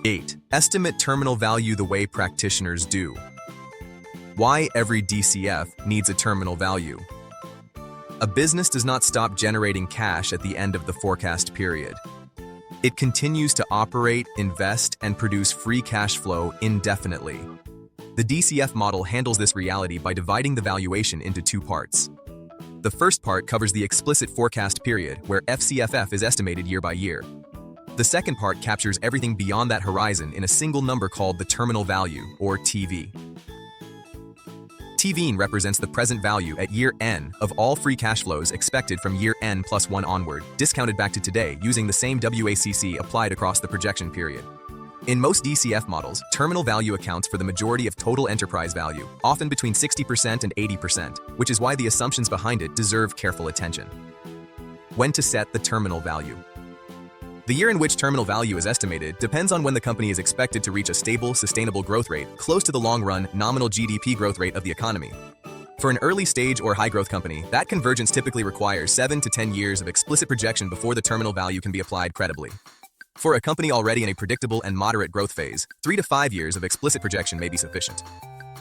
8. Estimate terminal value the way practitioners do. Why every DCF needs a terminal value. A business does not stop generating cash at the end of the forecast period. It continues to operate, invest, and produce free cash flow indefinitely. The DCF model handles this reality by dividing the valuation into two parts. The first part covers the explicit forecast period, where FCFF is estimated year by year. The second part captures everything beyond that horizon in a single number called the terminal value, or TV. TV represents the present value at year N of all free cash flows expected from year N plus 1 onward, discounted back to today using the same WACC applied across the projection period. In most DCF models, terminal value accounts for the majority of total enterprise value, often between 60% and 80%, which is why the assumptions behind it deserve careful attention. When to set the terminal value. The year in which terminal value is estimated depends on when the company is expected to reach a stable, sustainable growth rate close to the long-run nominal GDP growth rate of the economy. For an early-stage or high-growth company, that convergence typically requires 7 to 10 years of explicit projection before the terminal value can be applied credibly. For a company already in a predictable and moderate growth phase, 3 to 5 years of explicit projection may be sufficient.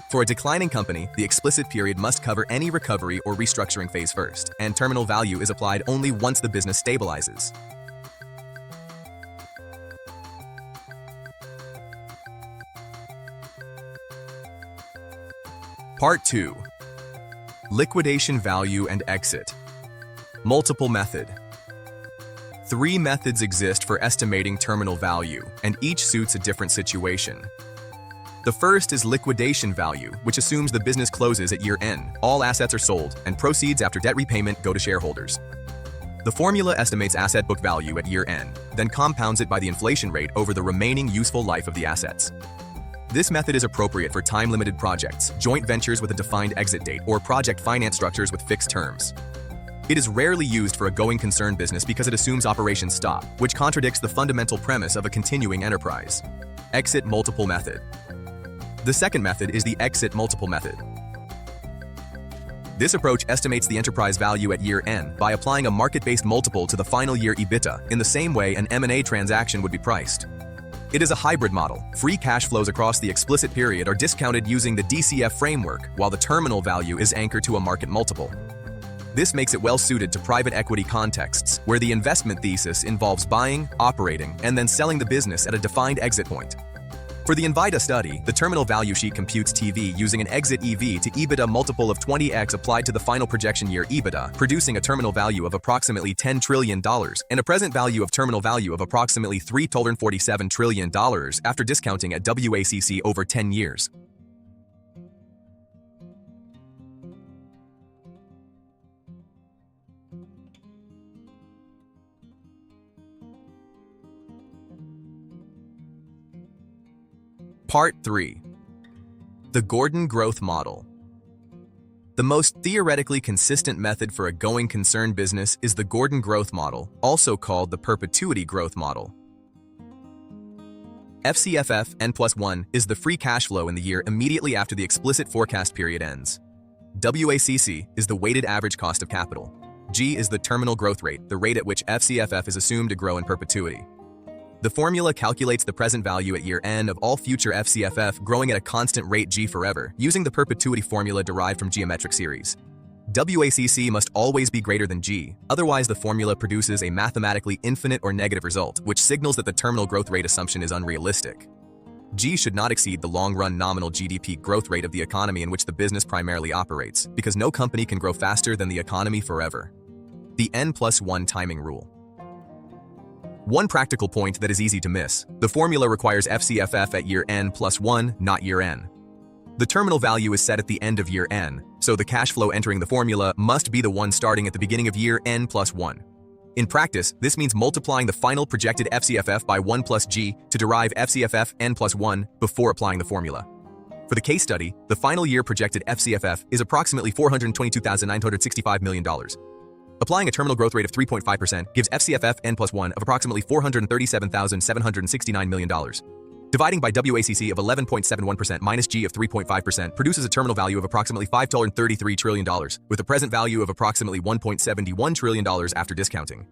For a declining company, the explicit period must cover any recovery or restructuring phase first, and terminal value is applied only once the business stabilizes. Part 2. Liquidation value and exit. Multiple method. 3 methods exist for estimating terminal value, and each suits a different situation. The first is liquidation value, which assumes the business closes at year end, all assets are sold, and proceeds after debt repayment go to shareholders. The formula estimates asset book value at year end, then compounds it by the inflation rate over the remaining useful life of the assets. This method is appropriate for time-limited projects, joint ventures with a defined exit date, or project finance structures with fixed terms. It is rarely used for a going concern business because it assumes operations stop, which contradicts the fundamental premise of a continuing enterprise. Exit multiple method. The second method is the exit multiple method. This approach estimates the enterprise value at year end by applying a market-based multiple to the final year EBITDA in the same way an M&A transaction would be priced. It is a hybrid model. Free cash flows across the explicit period are discounted using the DCF framework, while the terminal value is anchored to a market multiple. This makes it well-suited to private equity contexts, where the investment thesis involves buying, operating, and then selling the business at a defined exit point. For the Invita study, the terminal value sheet computes TV using an exit EV to EBITDA multiple of 20x applied to the final projection year EBITDA, producing a terminal value of approximately $10 trillion and a present value of terminal value of approximately $347 trillion after discounting at WACC over 10 years. Part 3. The Gordon Growth Model. The most theoretically consistent method for a going concern business is the Gordon Growth Model, also called the perpetuity growth model. FCFF N+1 is the free cash flow in the year immediately after the explicit forecast period ends. WACC is the weighted average cost of capital. G is the terminal growth rate, the rate at which FCFF is assumed to grow in perpetuity. The formula calculates the present value at year N of all future FCFF growing at a constant rate G forever, using the perpetuity formula derived from geometric series. WACC must always be greater than G, otherwise the formula produces a mathematically infinite or negative result, which signals that the terminal growth rate assumption is unrealistic. G should not exceed the long-run nominal GDP growth rate of the economy in which the business primarily operates, because no company can grow faster than the economy forever. The N+1 timing rule. One practical point that is easy to miss: the formula requires FCFF at year N+1, not year N. The terminal value is set at the end of year N, so the cash flow entering the formula must be the one starting at the beginning of year N+1. In practice, this means multiplying the final projected FCFF by 1 plus G to derive FCFF N+1 before applying the formula. For the case study, the final year projected FCFF is approximately $422,965 million. Applying a terminal growth rate of 3.5% gives FCFF N+1 of approximately $437,769 million. Dividing by WACC of 11.71% minus G of 3.5% produces a terminal value of approximately $5.33 trillion, with a present value of approximately $1.71 trillion after discounting.